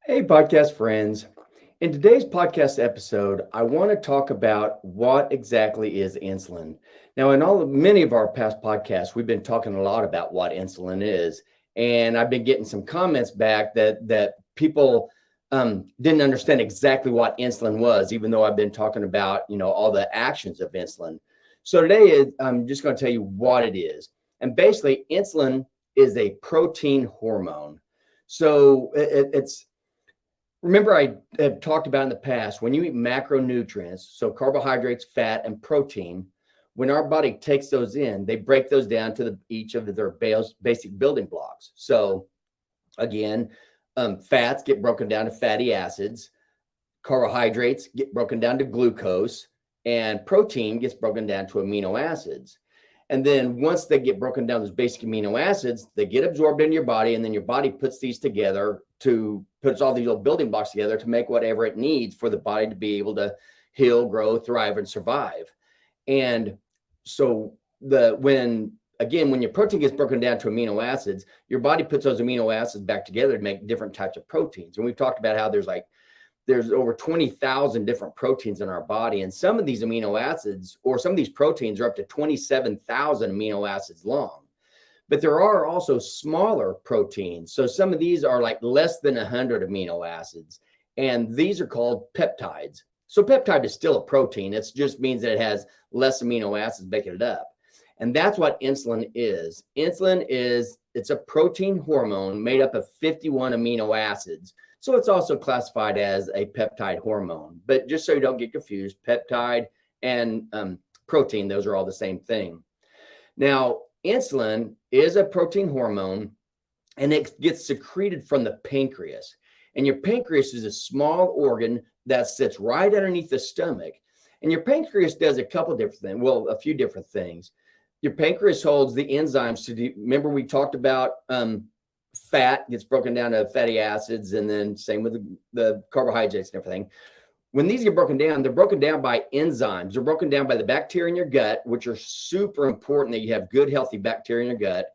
Hey, podcast friends. In today's podcast episode, I want to talk about what exactly is insulin. Now, in many of our past podcasts, we've been talking a lot about what insulin is, and I've been getting some comments back that people didn't understand exactly what insulin was, even though I've been talking about all the actions of insulin. So I'm just going to tell you what it is, and basically, insulin is a protein hormone. So it's remember, I have talked about in the past when you eat macronutrients, so carbohydrates, fat, and protein, when our body takes those in, they break those down to each of their basic building blocks. So, again, fats get broken down to fatty acids, carbohydrates get broken down to glucose, and protein gets broken down to amino acids. And then once they get broken down, those basic amino acids, they get absorbed into your body, and then your body puts these together puts all these little building blocks together to make whatever it needs for the body to be able to heal, grow, thrive, and survive. And so when your protein gets broken down to amino acids, your body puts those amino acids back together to make different types of proteins. And we've talked about how there's over 20,000 different proteins in our body. And some of these amino acids or some of these proteins are up to 27,000 amino acids long. But there are also smaller proteins. So some of these are like less than 100 amino acids. And these are called peptides. So peptide is still a protein. It just means that it has less amino acids making it up. And that's what insulin is. It's a protein hormone made up of 51 amino acids. So it's also classified as a peptide hormone. But just so you don't get confused, peptide and protein, those are all the same thing. Now, insulin is a protein hormone, and it gets secreted from the pancreas. And your pancreas is a small organ that sits right underneath the stomach. And your pancreas does a few different things. Your pancreas holds the enzymes remember we talked about fat gets broken down to fatty acids, and then same with the carbohydrates and everything. When these get broken down, they're broken down by enzymes. They're broken down by the bacteria in your gut, which are super important that you have good, healthy bacteria in your gut.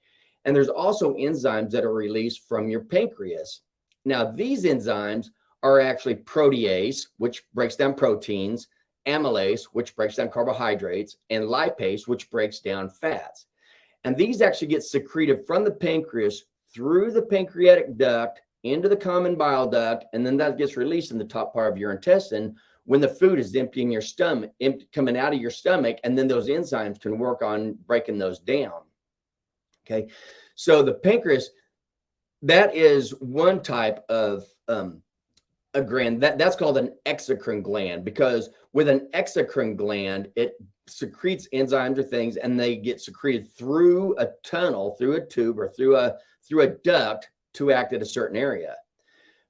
And there's also enzymes that are released from your pancreas. Now, these enzymes are actually protease, which breaks down proteins, amylase, which breaks down carbohydrates, and lipase, which breaks down fats. And these actually get secreted from the pancreas through the pancreatic duct into the common bile duct, and then that gets released in the top part of your intestine when the food is emptying your stomach, coming out of your stomach, and then those enzymes can work on breaking those down. Okay, so the pancreas, that is one type of a gland that's called an exocrine gland, because with an exocrine gland, it secretes enzymes or things, and they get secreted through a tunnel, through a tube, or through a duct to act at a certain area.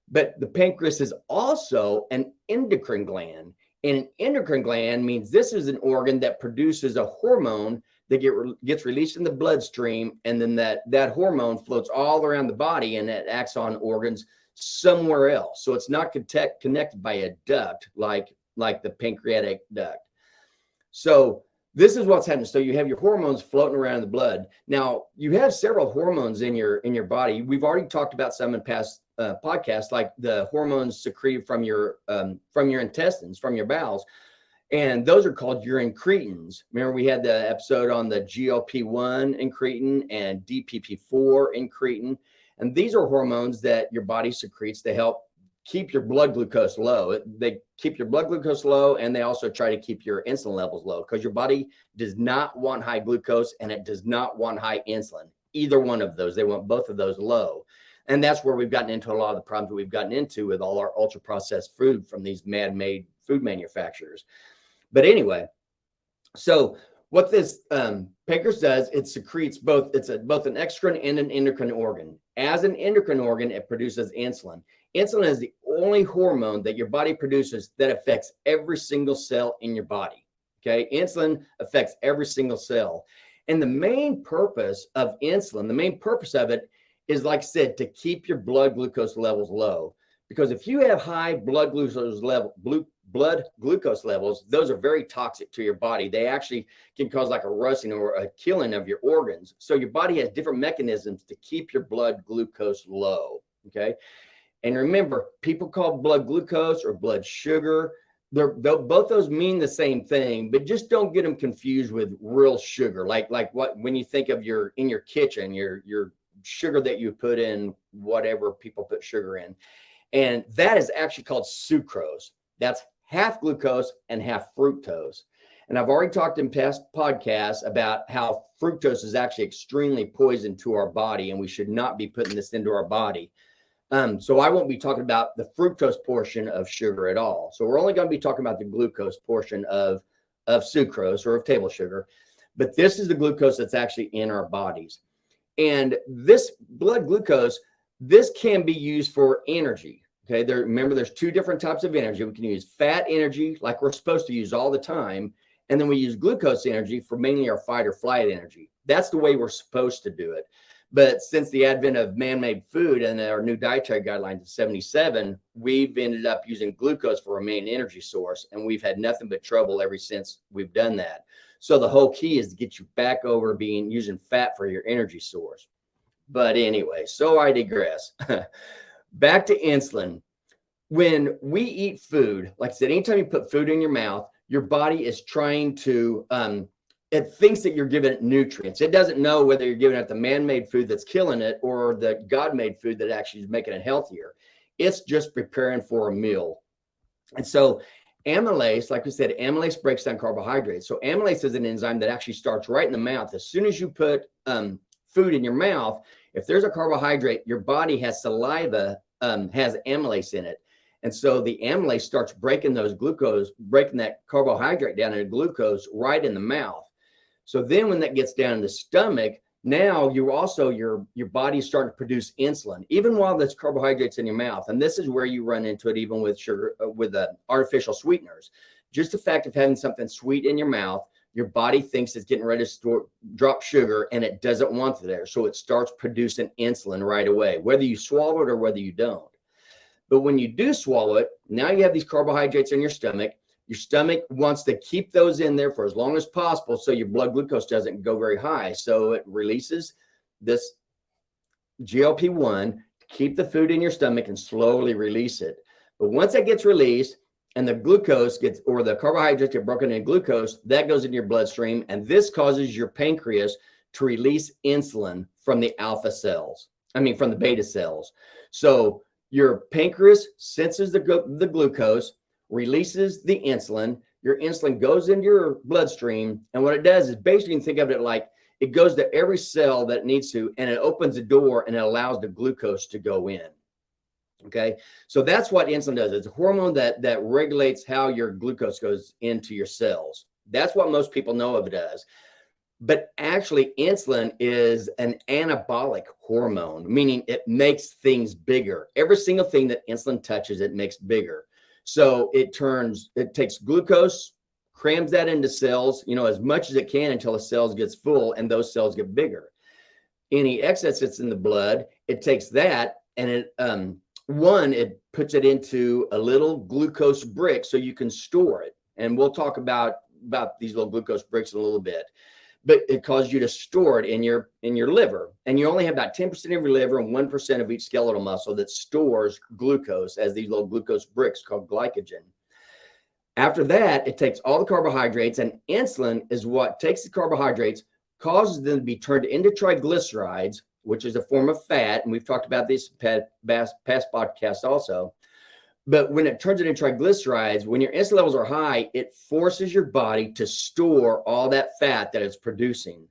But the pancreas is also an endocrine gland. And an endocrine gland means this is an organ that produces a hormone that gets released in the bloodstream, and then that hormone floats all around the body, and it acts on organs somewhere else. So it's not connected by a duct like the pancreatic duct. So this is what's happening. So you have your hormones floating around in the blood. Now, you have several hormones in your body. We've already talked about some in past podcasts, like the hormones secreted from your intestines, from your bowels. And those are called your incretins. Remember, we had the episode on the GLP-1 incretin and DPP-4 incretin. And these are hormones that your body secretes to help keep your blood glucose low. They keep your blood glucose low, and they also try to keep your insulin levels low, because your body does not want high glucose and it does not want high insulin. Either one of those. They want both of those low. And that's where we've gotten into a lot of the problems that we've gotten into with all our ultra processed food from these man-made food manufacturers. But anyway, so what this pancreas does, it secretes both. It's both an exocrine and an endocrine organ. As an endocrine organ, it produces insulin. Insulin is the only hormone that your body produces that affects every single cell in your body. Okay, insulin affects every single cell. And the main purpose of insulin, the main purpose of it is, like I said, to keep your blood glucose levels low. Because if you have high blood glucose levels, those are very toxic to your body. They actually can cause like a rusting or a killing of your organs. So your body has different mechanisms to keep your blood glucose low. Okay. And remember, people call blood glucose or blood sugar. Both those mean the same thing, but just don't get them confused with real sugar. Like what when you think of in your kitchen, your sugar that you put in whatever people put sugar in. And that is actually called sucrose. That's half glucose and half fructose. And I've already talked in past podcasts about how fructose is actually extremely poison to our body, and we should not be putting this into our body. So I won't be talking about the fructose portion of sugar at all. So we're only going to be talking about the glucose portion of sucrose or of table sugar. But this is the glucose that's actually in our bodies. And this blood glucose, this can be used for energy. Okay, remember, there's two different types of energy. We can use fat energy, like we're supposed to use all the time. And then we use glucose energy for mainly our fight or flight energy. That's the way we're supposed to do it. But since the advent of man-made food and our new dietary guidelines of 77, we've ended up using glucose for our main energy source. And we've had nothing but trouble ever since we've done that. So the whole key is to get you back over using fat for your energy source. But anyway, so I digress. Back to insulin. When we eat food, like I said, anytime you put food in your mouth, your body is trying to, it thinks that you're giving it nutrients. It doesn't know whether you're giving it the man-made food that's killing it or the God-made food that actually is making it healthier. It's just preparing for a meal. And so amylase, like we said, amylase breaks down carbohydrates. So amylase is an enzyme that actually starts right in the mouth. As soon as you put food in your mouth, if there's a carbohydrate, your body has saliva, has amylase in it. And so the amylase starts breaking that carbohydrate down into glucose right in the mouth. So then when that gets down in the stomach, now your body is starting to produce insulin, even while there's carbohydrates in your mouth. And this is where you run into it, even with sugar, with artificial sweeteners. Just the fact of having something sweet in your mouth, your body thinks it's getting ready to drop sugar, and it doesn't want it there. So it starts producing insulin right away, whether you swallow it or whether you don't. But when you do swallow it, now you have these carbohydrates in your stomach. Your stomach wants to keep those in there for as long as possible so your blood glucose doesn't go very high. So it releases this GLP-1 to keep the food in your stomach and slowly release it. But once it gets released and the glucose or the carbohydrates get broken into glucose, that goes into your bloodstream. And this causes your pancreas to release insulin from the from the beta cells. So your pancreas senses the glucose, releases the insulin. Your insulin goes into your bloodstream. And what it does is basically, you can think of it like it goes to every cell that it needs to, and it opens the door and it allows the glucose to go in. Okay. So that's what insulin does. It's a hormone that regulates how your glucose goes into your cells. That's what most people know of it as. But actually, insulin is an anabolic hormone, meaning it makes things bigger. Every single thing that insulin touches, it makes bigger. So it takes glucose, crams that into cells, as much as it can until the cells gets full, and those cells get bigger. Any excess that's in the blood, it takes that and it puts it into a little glucose brick so you can store it. And we'll talk about these little glucose bricks in a little bit. But it causes you to store it in your liver. And you only have about 10% of your liver and 1% of each skeletal muscle that stores glucose as these little glucose bricks called glycogen. After that, it takes all the carbohydrates, and insulin is what takes the carbohydrates, causes them to be turned into triglycerides, which is a form of fat. And we've talked about this in past podcasts also. But when it turns it into triglycerides, when your insulin levels are high, it forces your body to store all that fat that it's producing.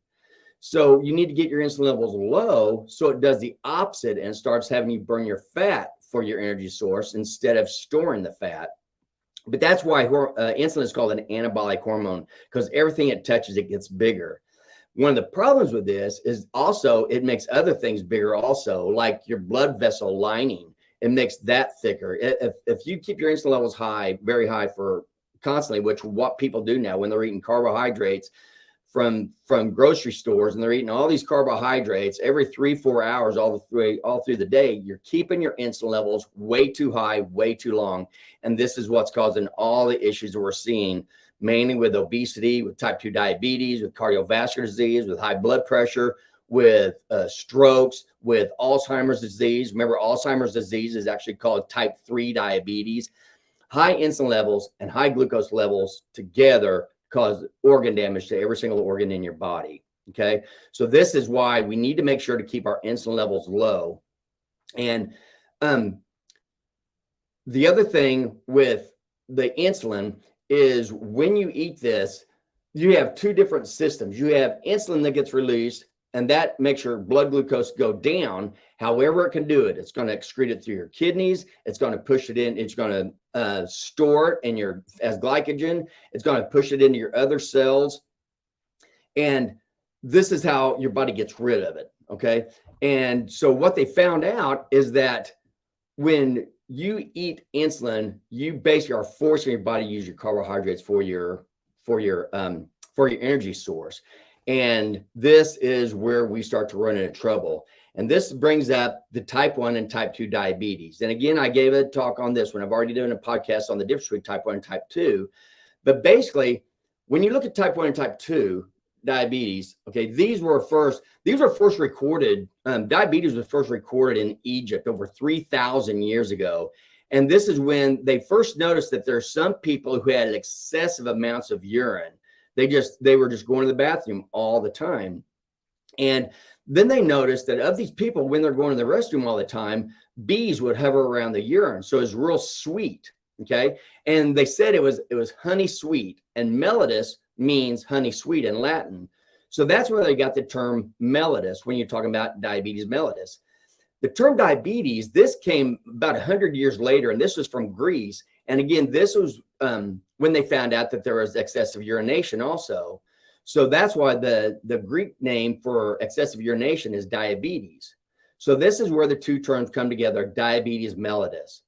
So you need to get your insulin levels low so it does the opposite and starts having you burn your fat for your energy source instead of storing the fat. But that's why insulin is called an anabolic hormone, because everything it touches, it gets bigger. One of the problems with this is also it makes other things bigger also, like your blood vessel lining. It makes that thicker. If you keep your insulin levels high, very high for constantly, which what people do now when they're eating carbohydrates from grocery stores, and they're eating all these carbohydrates every 3-4 hours all through the day, you're keeping your insulin levels way too high, way too long. And this is what's causing all the issues that we're seeing, mainly with obesity, with type 2 diabetes, with cardiovascular disease, with high blood pressure, with strokes, with Alzheimer's disease. Remember, Alzheimer's disease is actually called type 3 diabetes. High insulin levels and high glucose levels together cause organ damage to every single organ in your body. Okay. So this is why we need to make sure to keep our insulin levels low. And the other thing with the insulin is when you eat this, you have two different systems. You have insulin that gets released, and that makes your blood glucose go down. However it can do it, it's going to excrete it through your kidneys. It's going to push it in. It's going to store it in your as glycogen. It's going to push it into your other cells. And this is how your body gets rid of it. Okay. And so what they found out is that when you eat insulin, you basically are forcing your body to use your carbohydrates for your energy source. And this is where we start to run into trouble. And this brings up the type 1 and type 2 diabetes. And again, I gave a talk on this one. I've already done a podcast on the difference between type 1 and type 2. But basically, when you look at type 1 and type 2 diabetes, okay, these were first recorded, diabetes was first recorded in Egypt over 3,000 years ago. And this is when they first noticed that there are some people who had excessive amounts of urine. They were just going to the bathroom all the time. And then they noticed that of these people, when they're going to the restroom all the time, bees would hover around the urine. So it's real sweet. Okay. And they said it was honey sweet, and mellitus means honey sweet in Latin. So that's where they got the term mellitus when you're talking about diabetes mellitus. The term diabetes, this came about 100 years later, and this was from Greece. And again, this was when they found out that there was excessive urination also. So that's why the Greek name for excessive urination is diabetes. So this is where the two terms come together, diabetes mellitus.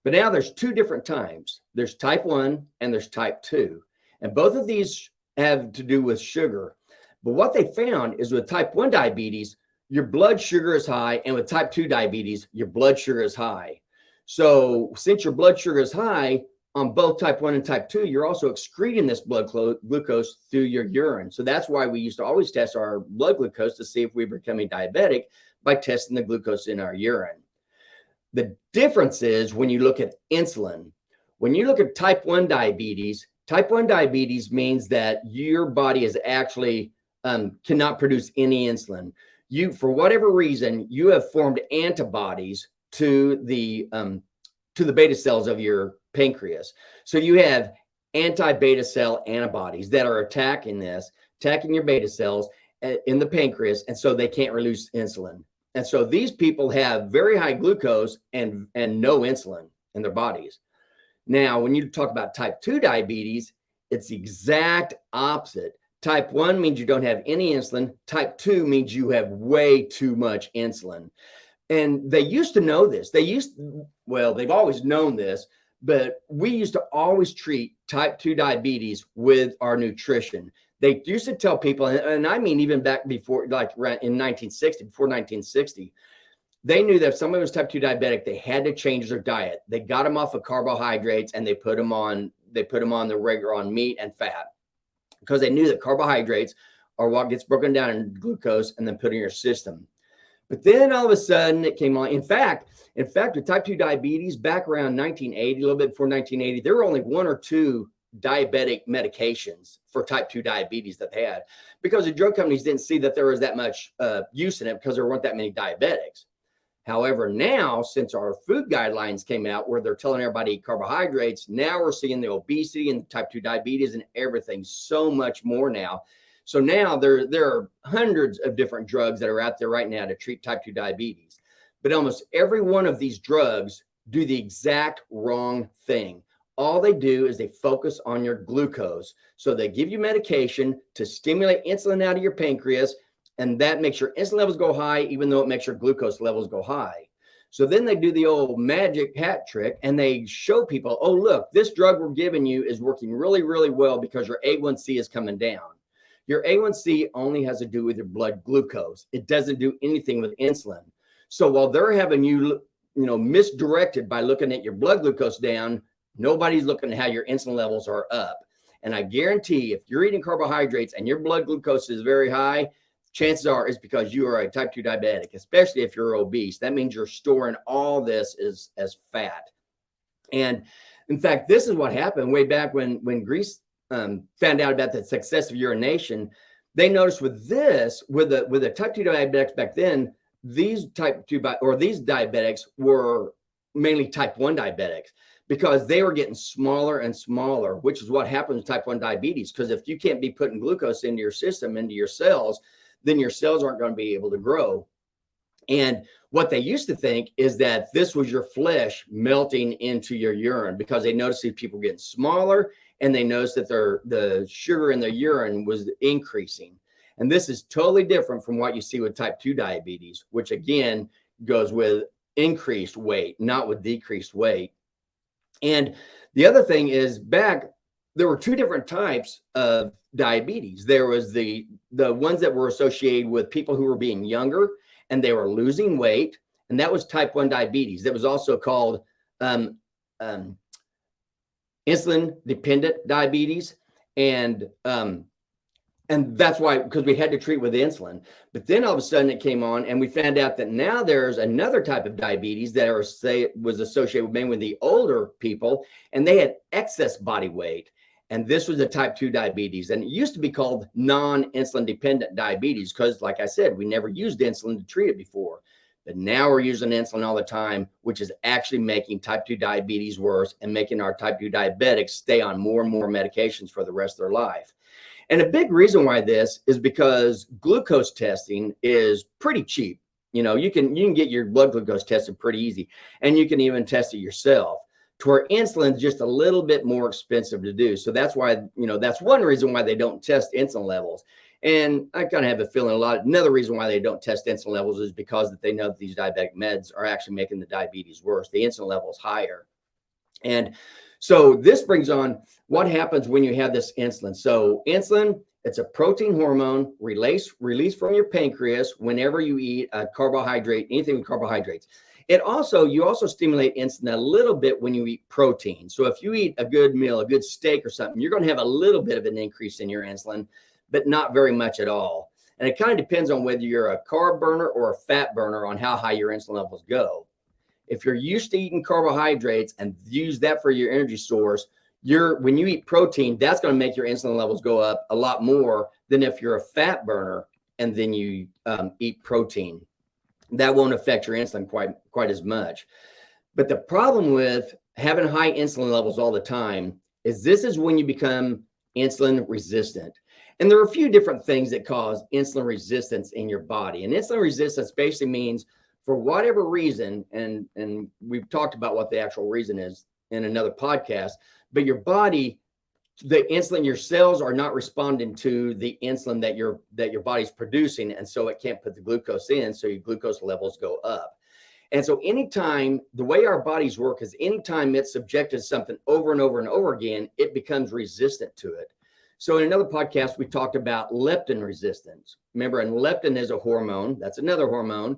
But now there's two different types. There's type 1 and there's type 2. And both of these have to do with sugar. But what they found is with type 1 diabetes, your blood sugar is high. And with type 2 diabetes, your blood sugar is high. So since your blood sugar is high on both type 1 and type 2, you're also excreting this blood glucose through your urine. So that's why we used to always test our blood glucose to see if we were becoming diabetic by testing the glucose in our urine. The difference is when you look at insulin. When you look at type 1 diabetes means that your body is actually cannot produce any insulin. You, for whatever reason, you have formed antibodies to the beta cells of your pancreas. So you have anti-beta cell antibodies that are attacking your beta cells in the pancreas, and so they can't release insulin. And so these people have very high glucose and no insulin in their bodies. Now, when you talk about type 2 diabetes, it's the exact opposite. Type 1 means you don't have any insulin. Type 2 means you have way too much insulin. And they used to know this. They've always known this, but we used to always treat type 2 diabetes with our nutrition. They used to tell people, and I mean, even back before, like in 1960, before 1960, they knew that if somebody was type 2 diabetic, they had to change their diet. They got them off of carbohydrates and they put them on the regular on meat and fat, because they knew that carbohydrates are what gets broken down in glucose and then put in your system. But then all of a sudden it came on. In fact, with type 2 diabetes, back around 1980, a little bit before 1980, there were only one or two diabetic medications for type 2 diabetes that they had, because the drug companies didn't see that there was that much use in it because there weren't that many diabetics. However, now, since our food guidelines came out where they're telling everybody to eat carbohydrates, now we're seeing the obesity and type 2 diabetes and everything so much more now. So now there are hundreds of different drugs that are out there right now to treat type 2 diabetes. But almost every one of these drugs do the exact wrong thing. All they do is they focus on your glucose. So they give you medication to stimulate insulin out of your pancreas, and that makes your insulin levels go high, even though it makes your glucose levels go high. So then they do the old magic hat trick and they show people, oh, look, this drug we're giving you is working really, really well because your A1C is coming down. Your A1C only has to do with your blood glucose. It doesn't do anything with insulin. So while they're having you misdirected by looking at your blood glucose down, nobody's looking at how your insulin levels are up. And I guarantee if you're eating carbohydrates and your blood glucose is very high, chances are it's because you are a type 2 diabetic, especially if you're obese. That means you're storing all this as fat. And in fact, this is what happened way back when Greece found out about the success of urination. They noticed with the type 2 diabetics back then, these diabetics were mainly type 1 diabetics because they were getting smaller and smaller, which is what happens with type 1 diabetes. Because if you can't be putting glucose into your system, into your cells, then your cells aren't going to be able to grow. And what they used to think is that this was your flesh melting into your urine, because they noticed these people getting smaller, and they noticed that the sugar in their urine was increasing. And this is totally different from what you see with type 2 diabetes, which again goes with increased weight, not with decreased weight. And the other thing is, there were two different types of diabetes. There was the ones that were associated with people who were being younger and they were losing weight, and that was type 1 diabetes. That was also called insulin dependent diabetes, and that's why, because we had to treat with insulin. But then all of a sudden it came on, and we found out that now there's another type of diabetes that was associated mainly with the older people, and they had excess body weight. And this was a type 2 diabetes. And it used to be called non-insulin dependent diabetes because, like I said, we never used insulin to treat it before. But now we're using insulin all the time, which is actually making type 2 diabetes worse and making our type 2 diabetics stay on more and more medications for the rest of their life. And a big reason why this is because glucose testing is pretty cheap. You know, you can get your blood glucose tested pretty easy, and you can even test it yourself, to where insulin is just a little bit more expensive to do. So that's why, that's one reason why they don't test insulin levels. And I kind of have a feeling another reason why they don't test insulin levels is because that they know that these diabetic meds are actually making the diabetes worse. The insulin level is higher. And so this brings on what happens when you have this insulin. So insulin, it's a protein hormone released from your pancreas whenever you eat a carbohydrate, anything with carbohydrates. You also stimulate insulin a little bit when you eat protein. So if you eat a good meal, a good steak or something, you're going to have a little bit of an increase in your insulin, but not very much at all. And it kind of depends on whether you're a carb burner or a fat burner on how high your insulin levels go. If you're used to eating carbohydrates and use that for your energy source, when you eat protein, that's going to make your insulin levels go up a lot more than if you're a fat burner and then you eat protein. That won't affect your insulin quite as much. But the problem with having high insulin levels all the time is this is when you become insulin resistant. And there are a few different things that cause insulin resistance in your body. And insulin resistance basically means, for whatever reason, and we've talked about what the actual reason is in another podcast, but your body, the insulin, your cells are not responding to the insulin that your body's producing, and so it can't put the glucose in, so your glucose levels go up. And so anytime, the way our bodies work is anytime it's subjected to something over and over and over again, it becomes resistant to it. So in another podcast, we talked about leptin resistance. Remember, and leptin is a hormone. That's another hormone.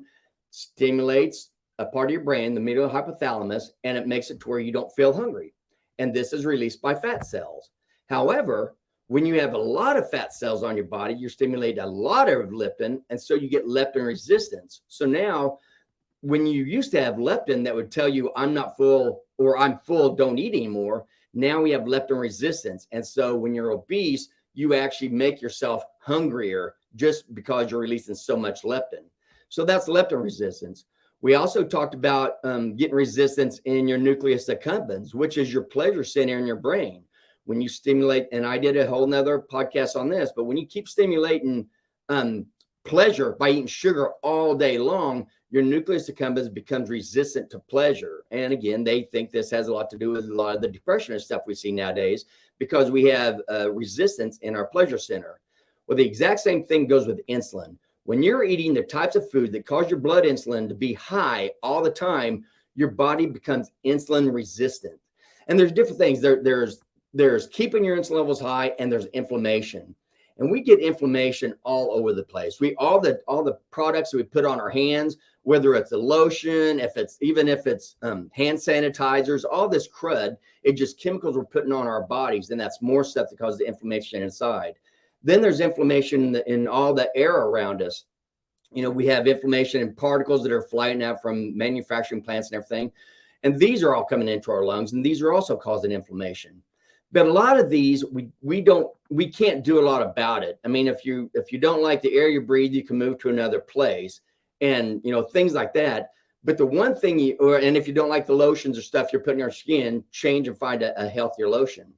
Stimulates a part of your brain, the medial hypothalamus, and it makes it to where you don't feel hungry. And this is released by fat cells. However, when you have a lot of fat cells on your body, you're stimulating a lot of leptin, and so you get leptin resistance. So now, when you used to have leptin that would tell you, I'm not full, or I'm full, don't eat anymore, now we have leptin resistance. And so when you're obese, you actually make yourself hungrier just because you're releasing so much leptin. So that's leptin resistance. We also talked about getting resistance in your nucleus accumbens, which is your pleasure center in your brain. When you stimulate, and I did a whole nother podcast on this, but when you keep stimulating pleasure by eating sugar all day long, your nucleus accumbens becomes resistant to pleasure. And again, they think this has a lot to do with a lot of the depression and stuff we see nowadays, because we have resistance in our pleasure center. Well, the exact same thing goes with insulin. When you're eating the types of food that cause your blood insulin to be high all the time, your body becomes insulin resistant. And there's different things. There's keeping your insulin levels high, and there's inflammation. And we get inflammation all over the place. All the products that we put on our hands, whether it's a lotion, if it's hand sanitizers, all this crud, it's just chemicals we're putting on our bodies, and that's more stuff that causes the inflammation inside. Then there's inflammation in all the air around us. We have inflammation in particles that are flying out from manufacturing plants and everything. And these are all coming into our lungs, and these are also causing inflammation. But a lot of these, we can't do a lot about it. I mean, if you don't like the air you breathe, you can move to another place, and things like that. But the one thing and if you don't like the lotions or stuff you're putting on your skin, change and find a healthier lotion.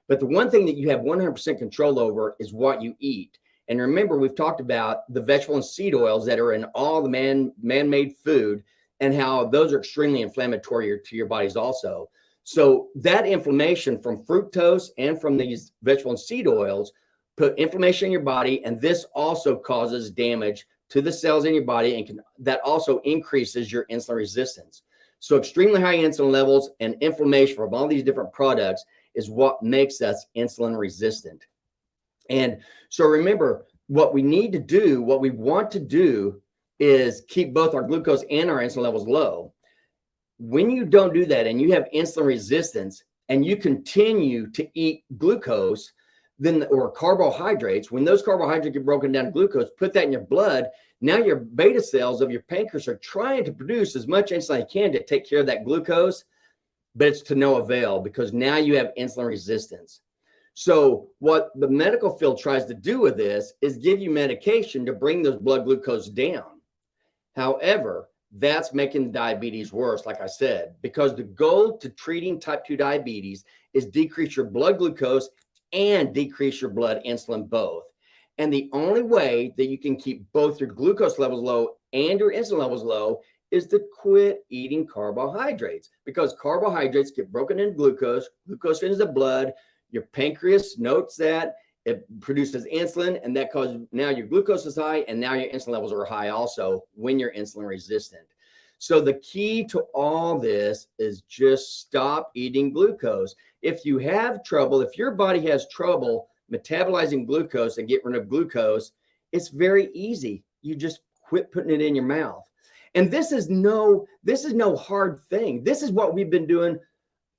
But the one thing that you have 100% control over is what you eat. And remember, we've talked about the vegetable and seed oils that are in all the man-made food, and how those are extremely inflammatory to your bodies also. So that inflammation from fructose and from these vegetable and seed oils put inflammation in your body, and this also causes damage to the cells in your body, and that also increases your insulin resistance. So extremely high insulin levels and inflammation from all these different products is what makes us insulin resistant. And so remember, what we want to do is keep both our glucose and our insulin levels low. When you don't do that and you have insulin resistance and you continue to eat glucose, or carbohydrates, when those carbohydrates get broken down to glucose, put that in your blood, now your beta cells of your pancreas are trying to produce as much insulin as they can to take care of that glucose, but it's to no avail because now you have insulin resistance. So what the medical field tries to do with this is give you medication to bring those blood glucose down. However, that's making diabetes worse, like I said, because the goal to treating type 2 diabetes is decrease your blood glucose and decrease your blood insulin both. And the only way that you can keep both your glucose levels low and your insulin levels low is to quit eating carbohydrates, because carbohydrates get broken into glucose, glucose enters the blood, your pancreas notes that, it produces insulin, and that causes now your glucose is high, and now your insulin levels are high also when you're insulin resistant. So the key to all this is just stop eating glucose. If you have trouble, if your body has trouble metabolizing glucose and get rid of glucose, it's very easy. You just quit putting it in your mouth. And this is no hard thing. This is what we've been doing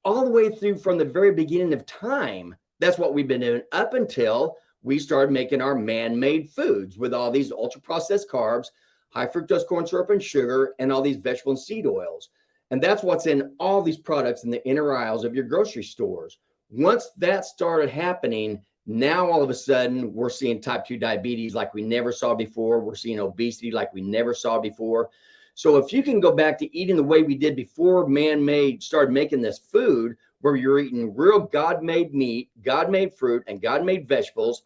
all the way through from the very beginning of time. That's what we've been doing up until we started making our man-made foods with all these ultra-processed carbs, high fructose corn syrup and sugar, and all these vegetable and seed oils. And that's what's in all these products in the inner aisles of your grocery stores. Once that started happening, now all of a sudden we're seeing type 2 diabetes like we never saw before. We're seeing obesity like we never saw before. So if you can go back to eating the way we did before man-made started making this food, where you're eating real God-made meat, God-made fruit, and God-made vegetables,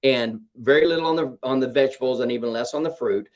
and very little on the vegetables and even less on the fruit.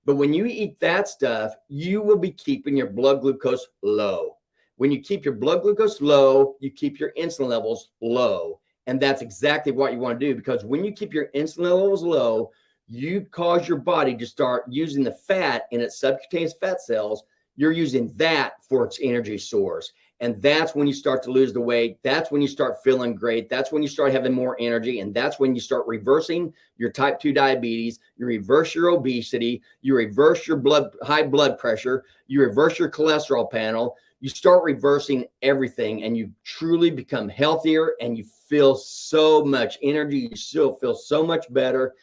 But when you eat that stuff, you will be keeping your blood glucose low. When you keep your blood glucose low, you keep your insulin levels low. And that's exactly what you want to do, because when you keep your insulin levels low, you cause your body to start using the fat in its subcutaneous fat cells. You're using that for its energy source. And that's when you start to lose the weight. That's when you start feeling great. That's when you start having more energy. And that's when you start reversing your type 2 diabetes. You reverse your obesity. You reverse your high blood pressure. You reverse your cholesterol panel. You start reversing everything, and you truly become healthier, and you feel so much energy. You still feel so much better.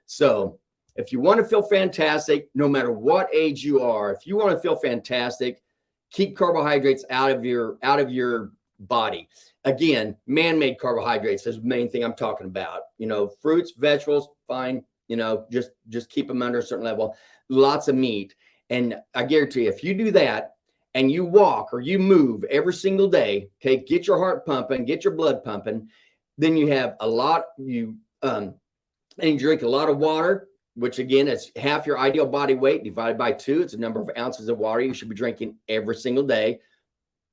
So if you want to feel fantastic, no matter what age you are, if you want to feel fantastic, keep carbohydrates out of your body. Again, man-made carbohydrates is the main thing I'm talking about. Fruits, vegetables, fine. Just keep them under a certain level. Lots of meat. And I guarantee you, if you do that and you walk or you move every single day, okay, get your heart pumping, get your blood pumping, then you have and you drink a lot of water, which again, it's half your ideal body weight divided by 2. It's the number of ounces of water you should be drinking every single day.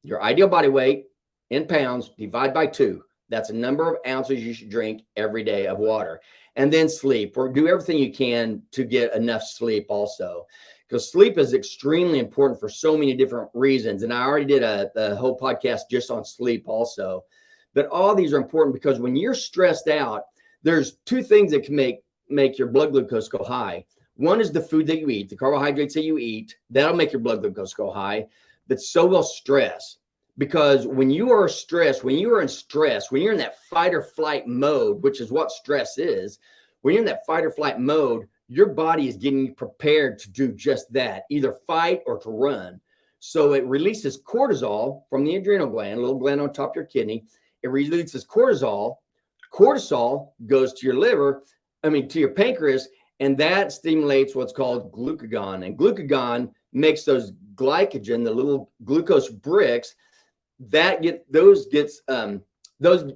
Your ideal body weight in pounds divided by 2. That's a number of ounces you should drink every day of water. And then sleep, or do everything you can to get enough sleep also, because sleep is extremely important for so many different reasons. And I already did a whole podcast just on sleep also. But all these are important because when you're stressed out, there's 2 things that can make your blood glucose go high. One is the food that you eat, the carbohydrates that you eat. That'll make your blood glucose go high. But so will stress. Because when you are stressed, when you're in that fight or flight mode, which is what stress is, when you're in that fight or flight mode, your body is getting prepared to do just that, either fight or to run. So it releases cortisol from the adrenal gland, a little gland on top of your kidney. It releases cortisol. Cortisol goes to your liver, to your pancreas, and that stimulates what's called glucagon. And glucagon makes those glycogen, the little glucose bricks, those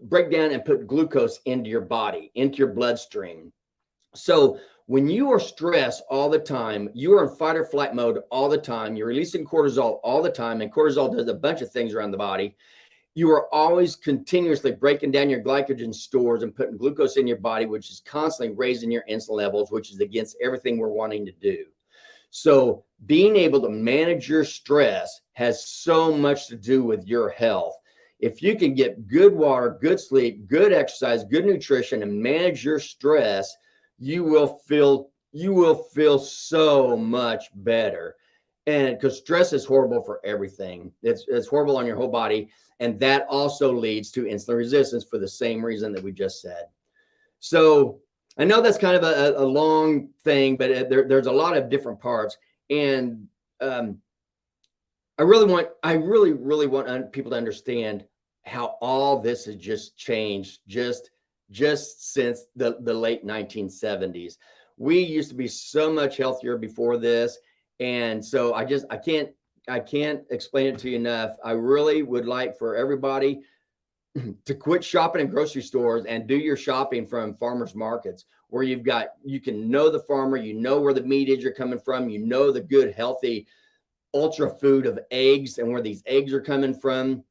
break down and put glucose into your body, into your bloodstream. So when you are stressed all the time, you are in fight or flight mode all the time, you're releasing cortisol all the time, and cortisol does a bunch of things around the body. You are always continuously breaking down your glycogen stores and putting glucose in your body, which is constantly raising your insulin levels, which is against everything we're wanting to do. So being able to manage your stress has so much to do with your health. If you can get good water, good sleep, good exercise, good nutrition, and manage your stress, you will feel so much better. And because stress is horrible for everything. It's horrible on your whole body. And that also leads to insulin resistance for the same reason that we just said. So I know that's kind of a long thing, but there's a lot of different parts. And I really want people to understand how all this has just changed just since the late 1970s. We used to be so much healthier before this. And so I can't explain it to you enough. I really would like for everybody to quit shopping in grocery stores and do your shopping from farmers markets, where you can know the farmer, you know where the meat is you're coming from, you know the good, healthy, ultra food of eggs and where these eggs are coming from.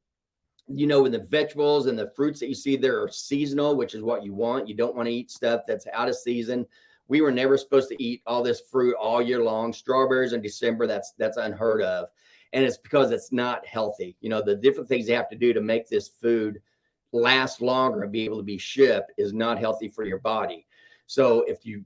You know, when the vegetables and the fruits that you see there are seasonal, which is what you want. You don't want to eat stuff that's out of season. We were never supposed to eat all this fruit all year long. Strawberries in December, that's unheard of. And it's because it's not healthy. You know, the different things you have to do to make this food last longer and be able to be shipped is not healthy for your body. So if you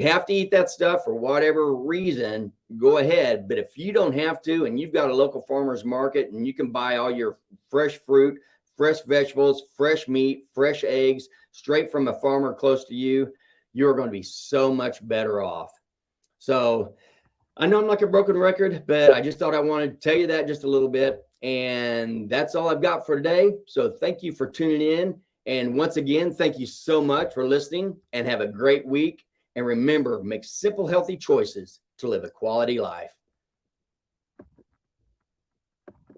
have to eat that stuff for whatever reason, go ahead. But if you don't have to, and you've got a local farmer's market and you can buy all your fresh fruit, fresh vegetables, fresh meat, fresh eggs, straight from a farmer close to you, you're going to be so much better off. So I know I'm like a broken record, but I just thought I wanted to tell you that just a little bit. And that's all I've got for today. So thank you for tuning in. And once again, thank you so much for listening, and have a great week. And remember, make simple, healthy choices to live a quality life.